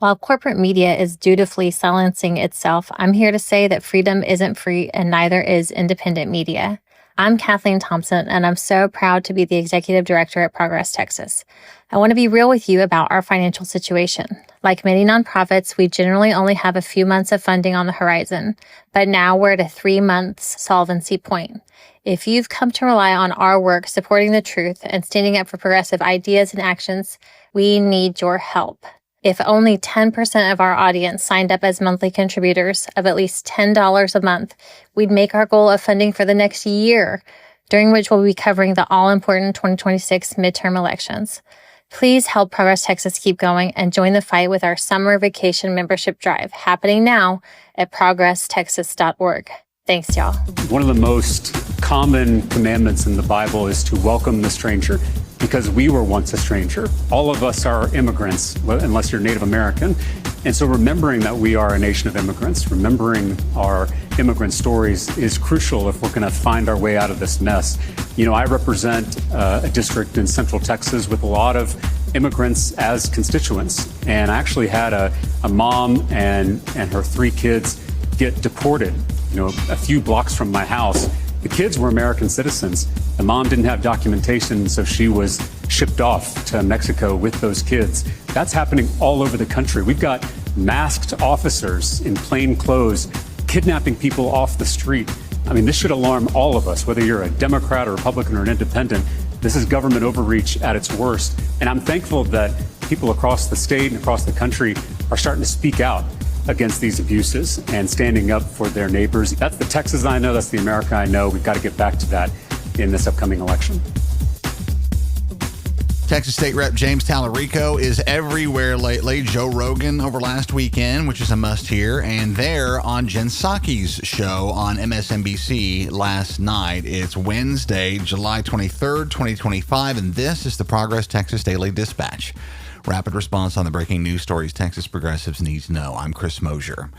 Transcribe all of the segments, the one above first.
While corporate media is dutifully silencing itself, I'm here to say that freedom isn't free and neither is independent media. I'm Kathleen Thompson, and I'm so proud to be the executive director at Progress Texas. I want to be real with you about our financial situation. Like many nonprofits, we generally only have a few months of funding on the horizon, but now we're at a 3 months solvency point. If you've come to rely on our work supporting the truth and standing up for progressive ideas and actions, we need your help. If only 10% of our audience signed up as monthly contributors of at least $10 a month, we'd make our goal of funding for the next year, during which we'll be covering the all-important 2026 midterm elections. Please help Progress Texas keep going and join the fight with our summer vacation membership drive happening now at progresstexas.org. Thanks, y'all. One of the most common commandments in the Bible is to welcome the stranger, because we were once a stranger. All of us are immigrants, unless you're Native American. And so remembering that we are a nation of immigrants, remembering our immigrant stories is crucial if we're going to find our way out of this mess. You know, I represent a district in Central Texas with a lot of immigrants as constituents. And I actually had a mom and her 3 kids get deported, a few blocks from my house. The kids were American citizens. The mom didn't have documentation, so she was shipped off to Mexico with those kids. That's happening all over the country. We've got masked officers in plain clothes kidnapping people off the street. I mean, this should alarm all of us, whether you're a Democrat or Republican or an independent. This is government overreach at its worst. And I'm thankful that people across the state and across the country are starting to speak out against these abuses and standing up for their neighbors. That's the Texas I know. That's the America I know. We've got to get back to that in this upcoming election. Texas State Rep James Tallarico is everywhere lately. Joe Rogan over last weekend, which is a must-hear, and there on Jen Psaki's show on MSNBC last night. It's Wednesday, July 23rd, 2025, and this is the Progress Texas Daily Dispatch. Rapid response on the breaking news stories Texas progressives need to know. I'm Chris Mosier.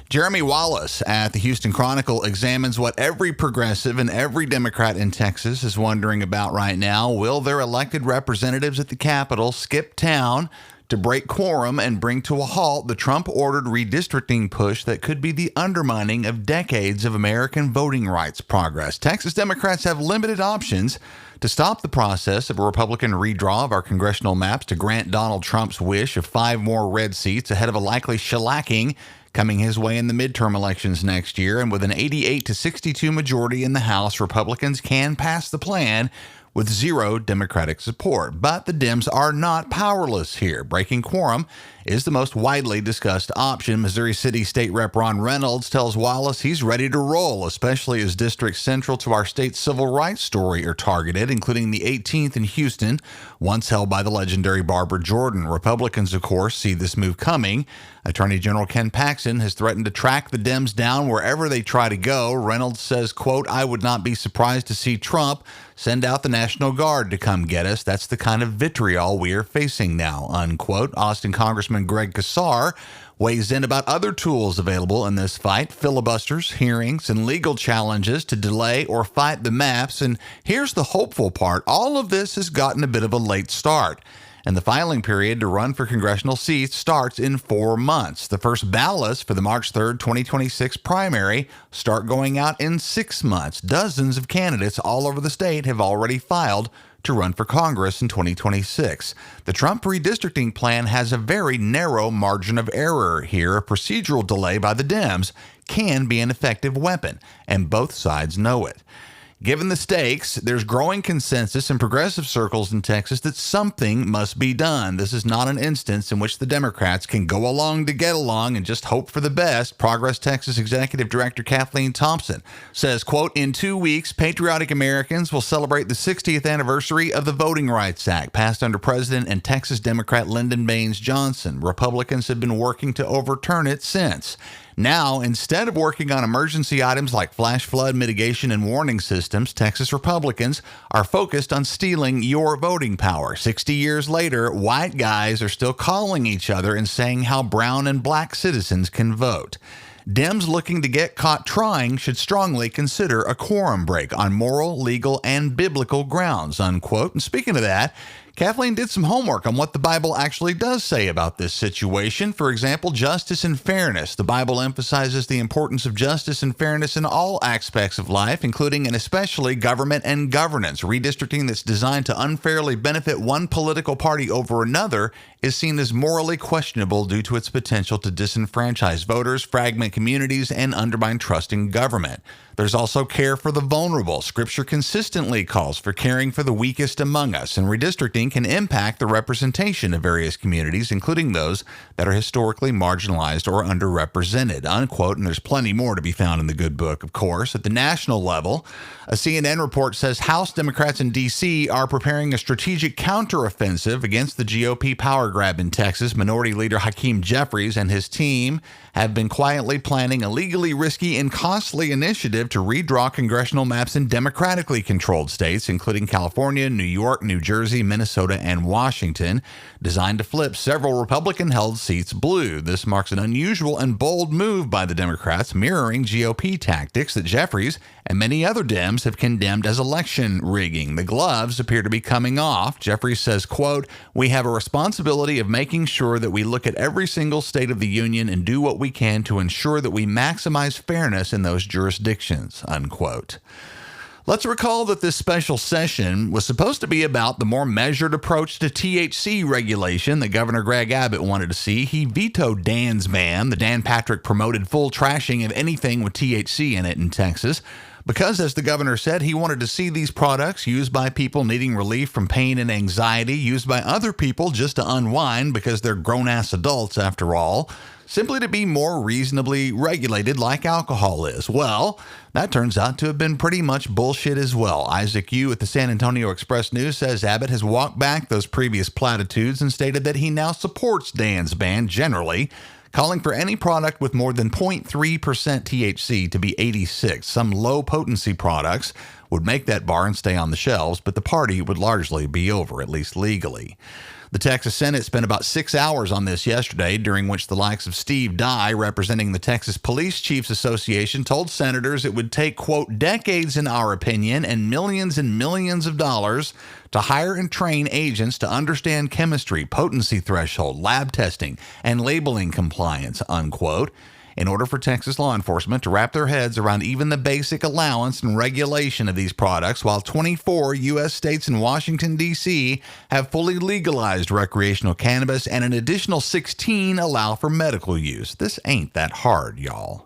Jeremy Wallace at the Houston Chronicle examines what every progressive and every Democrat in Texas is wondering about right now. Will their elected representatives at the Capitol skip town to break quorum and bring to a halt the Trump-ordered redistricting push that could be the undermining of decades of American voting rights progress? Texas Democrats have limited options to stop the process of a Republican redraw of our congressional maps to grant Donald Trump's wish of 5 more red seats ahead of a likely shellacking coming his way in the midterm elections next year. And with an 88-62 majority in the House, Republicans can pass the plan with 0 Democratic support. But the Dems are not powerless here. Breaking quorum is the most widely discussed option. Missouri City State Rep Ron Reynolds tells Wallace he's ready to roll, especially as districts central to our state's civil rights story are targeted, including the 18th in Houston, once held by the legendary Barbara Jordan. Republicans, of course, see this move coming. Attorney General Ken Paxton has threatened to track the Dems down wherever they try to go. Reynolds says, quote, "I would not be surprised to see Trump send out the National Guard to come get us. That's the kind of vitriol we are facing now," unquote. Austin Congressman Greg Casar weighs in about other tools available in this fight: filibusters, hearings, and legal challenges to delay or fight the maps. And here's the hopeful part. All of this has gotten a bit of a late start, and the filing period to run for congressional seats starts in 4 months. The first ballots for the March 3rd, 2026 primary start going out in 6 months. Dozens of candidates all over the state have already filed to run for Congress in 2026. The Trump redistricting plan has a very narrow margin of error here. A procedural delay by the Dems can be an effective weapon, and both sides know it. Given the stakes, there's growing consensus in progressive circles in Texas that something must be done. This is not an instance in which the Democrats can go along to get along and just hope for the best. Progress Texas Executive Director Kathleen Thompson says, quote, "In 2 weeks, patriotic Americans will celebrate the 60th anniversary of the Voting Rights Act, passed under President and Texas Democrat Lyndon Baines Johnson. Republicans have been working to overturn it since. Now, instead of working on emergency items like flash flood mitigation and warning systems, Texas Republicans are focused on stealing your voting power. 60 years later, white guys are still calling each other and saying how brown and black citizens can vote. Dems looking to get caught trying should strongly consider a quorum break on moral, legal, and biblical grounds," unquote. And speaking of that, Kathleen did some homework on what the Bible actually does say about this situation. For example, justice and fairness. The Bible emphasizes the importance of justice and fairness in all aspects of life, including and especially government and governance. Redistricting that's designed to unfairly benefit one political party over another is seen as morally questionable due to its potential to disenfranchise voters, fragment communities, and undermine trust in government. There's also care for the vulnerable. Scripture consistently calls for caring for the weakest among us, and redistricting can impact the representation of various communities, including those that are historically marginalized or underrepresented, unquote. And there's plenty more to be found in the good book, of course. At the national level, a CNN report says House Democrats in D.C. are preparing a strategic counteroffensive against the GOP power grab in Texas. Minority Leader Hakeem Jeffries and his team have been quietly planning a legally risky and costly initiative to redraw congressional maps in democratically controlled states, including California, New York, New Jersey, Minnesota, and Washington, designed to flip several Republican-held seats blue. This marks an unusual and bold move by the Democrats, mirroring GOP tactics that Jeffries and many other Dems have condemned as election rigging. The gloves appear to be coming off. Jeffries says, quote, "We have a responsibility of making sure that we look at every single state of the union and do what we can to ensure that we maximize fairness in those jurisdictions," unquote. Let's recall that this special session was supposed to be about the more measured approach to THC regulation that Governor Greg Abbott wanted to see. He vetoed Dan's ban. The Dan Patrick promoted full trashing of anything with THC in it in Texas because, as the governor said, he wanted to see these products used by people needing relief from pain and anxiety, used by other people just to unwind because they're grown-ass adults after all, simply to be more reasonably regulated like alcohol is. Well, that turns out to have been pretty much bullshit as well. Isaac Yu at the San Antonio Express-News says Abbott has walked back those previous platitudes and stated that he now supports Dan's ban generally, calling for any product with more than 0.3% THC to be 86. Some low-potency products would make that bar and stay on the shelves, but the party would largely be over, at least legally. The Texas Senate spent about 6 hours on this yesterday, during which the likes of Steve Dye, representing the Texas Police Chiefs Association, told senators it would take, quote, decades in our opinion and millions of dollars to hire and train agents to understand chemistry, potency threshold, lab testing, and labeling compliance, unquote, in order for Texas law enforcement to wrap their heads around even the basic allowance and regulation of these products, while 24 U.S. states and Washington, D.C. have fully legalized recreational cannabis and an additional 16 allow for medical use. This ain't that hard, y'all.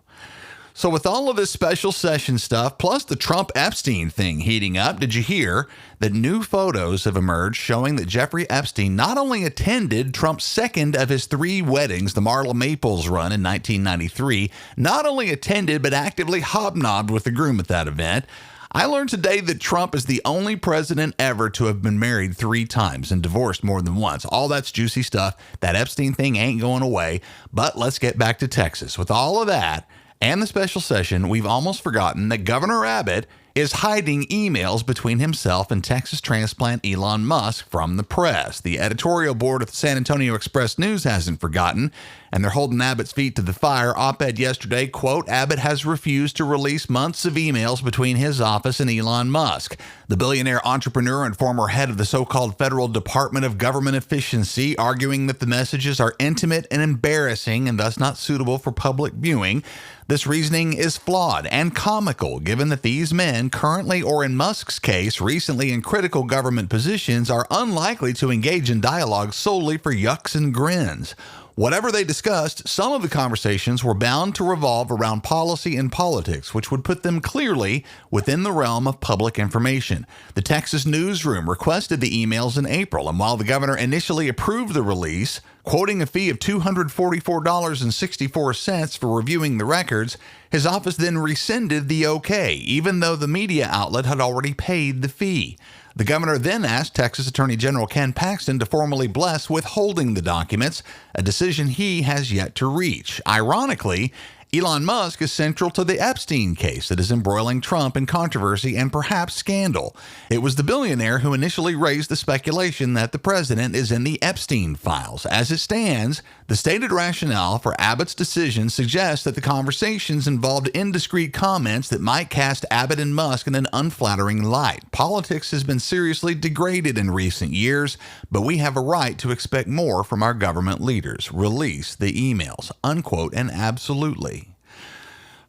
So with all of this special session stuff, plus the Trump-Epstein thing heating up, did you hear that new photos have emerged showing that Jeffrey Epstein not only attended Trump's second of his 3 weddings, the Marla Maples run in 1993, not only attended but actively hobnobbed with the groom at that event? I learned today that Trump is the only president ever to have been married 3 times and divorced more than once. All that's juicy stuff. That Epstein thing ain't going away. But let's get back to Texas. With all of that and the special session, we've almost forgotten that Governor Abbott is hiding emails between himself and Texas transplant Elon Musk from the press. The editorial board of the San Antonio Express-News hasn't forgotten, and they're holding Abbott's feet to the fire. Op-ed yesterday, quote, Abbott has refused to release months of emails between his office and Elon Musk. The billionaire entrepreneur and former head of the so-called Federal Department of Government Efficiency, arguing that the messages are intimate and embarrassing and thus not suitable for public viewing. This reasoning is flawed and comical, given that these men, currently or in Musk's case, recently in critical government positions, are unlikely to engage in dialogue solely for yucks and grins. Whatever they discussed, some of the conversations were bound to revolve around policy and politics, which would put them clearly within the realm of public information. The Texas newsroom requested the emails in April, and while the governor initially approved the release, quoting a fee of $244.64 for reviewing the records, his office then rescinded the okay, even though the media outlet had already paid the fee. The governor then asked Texas Attorney General Ken Paxton to formally bless withholding the documents, a decision he has yet to reach. Ironically, Elon Musk is central to the Epstein case that is embroiling Trump in controversy and perhaps scandal. It was the billionaire who initially raised the speculation that the president is in the Epstein files. As it stands, the stated rationale for Abbott's decision suggests that the conversations involved indiscreet comments that might cast Abbott and Musk in an unflattering light. Politics has been seriously degraded in recent years, but we have a right to expect more from our government leaders. Release the emails, unquote, and absolutely.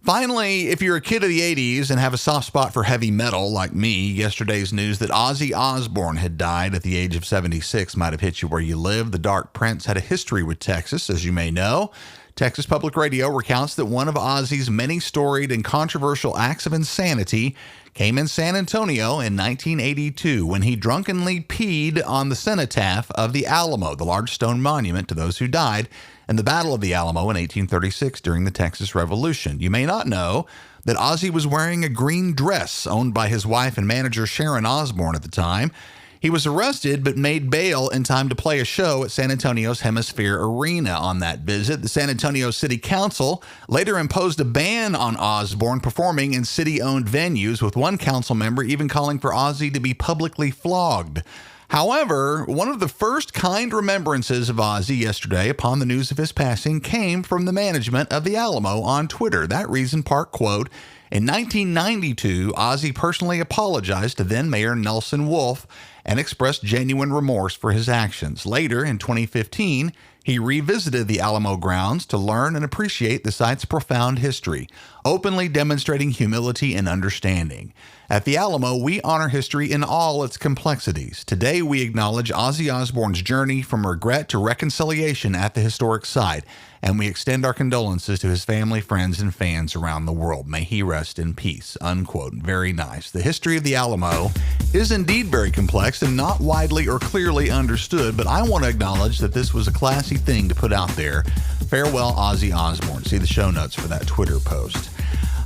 Finally, if you're a kid of the 80s and have a soft spot for heavy metal like me, yesterday's news that Ozzy Osbourne had died at the age of 76 might have hit you where you live. The Dark Prince had a history with Texas, as you may know. Texas Public Radio recounts that one of Ozzy's many storied and controversial acts of insanity came in San Antonio in 1982 when he drunkenly peed on the cenotaph of the Alamo, the large stone monument to those who died in the Battle of the Alamo in 1836 during the Texas Revolution. You may not know that Ozzy was wearing a green dress owned by his wife and manager Sharon Osbourne at the time. He was arrested but made bail in time to play a show at San Antonio's Hemisphere Arena on that visit. The San Antonio City Council later imposed a ban on Osbourne performing in city-owned venues, with one council member even calling for Ozzy to be publicly flogged. However, one of the first kind remembrances of Ozzy yesterday upon the news of his passing came from the management of the Alamo on Twitter. That Reason Park quote, "In 1992, Ozzy personally apologized to then-Mayor Nelson Wolff and expressed genuine remorse for his actions. Later, in 2015, he revisited the Alamo grounds to learn and appreciate the site's profound history, openly demonstrating humility and understanding. At the Alamo, we honor history in all its complexities. Today, we acknowledge Ozzy Osbourne's journey from regret to reconciliation at the historic site, and we extend our condolences to his family, friends, and fans around the world. May he rest in peace," unquote. Very nice. The history of the Alamo is indeed very complex and not widely or clearly understood, but I want to acknowledge that this was a classy thing to put out there. Farewell, Ozzy Osbourne. See the show notes for that Twitter post.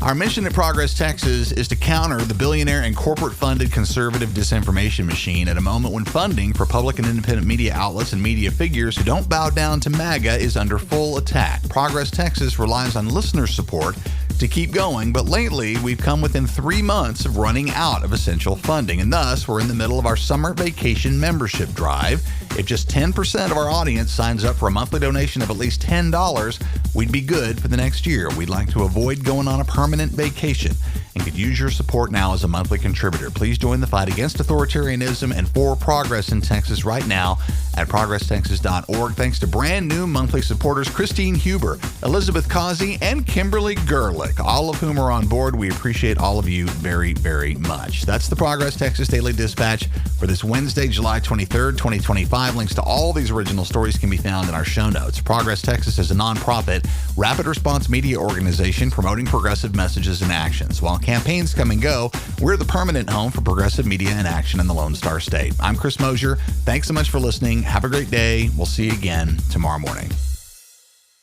Our mission at Progress Texas is to counter the billionaire and corporate-funded conservative disinformation machine at a moment when funding for public and independent media outlets and media figures who don't bow down to MAGA is under full attack. Progress Texas relies on listener support to keep going, but lately we've come within 3 months of running out of essential funding, and thus we're in the middle of our summer vacation membership drive. If just 10% of our audience signs up for a monthly donation of at least $10, we'd be good for the next year. We'd like to avoid going on a permanent vacation and could use your support now as a monthly contributor. Please join the fight against authoritarianism and for progress in Texas right now at progresstexas.org. Thanks to brand new monthly supporters Christine Huber, Elizabeth Causey, and Kimberly Gerlich, all of whom are on board. We appreciate all of you very, very much. That's the Progress Texas Daily Dispatch for this Wednesday, July 23rd, 2025. Links to all these original stories can be found in our show notes. Progress Texas is a nonprofit, rapid response media organization promoting progressive messages and actions. While campaigns come and go, we're the permanent home for progressive media and action in the Lone Star State. I'm Chris Mosier. Thanks so much for listening. Have a great day. We'll see you again tomorrow morning.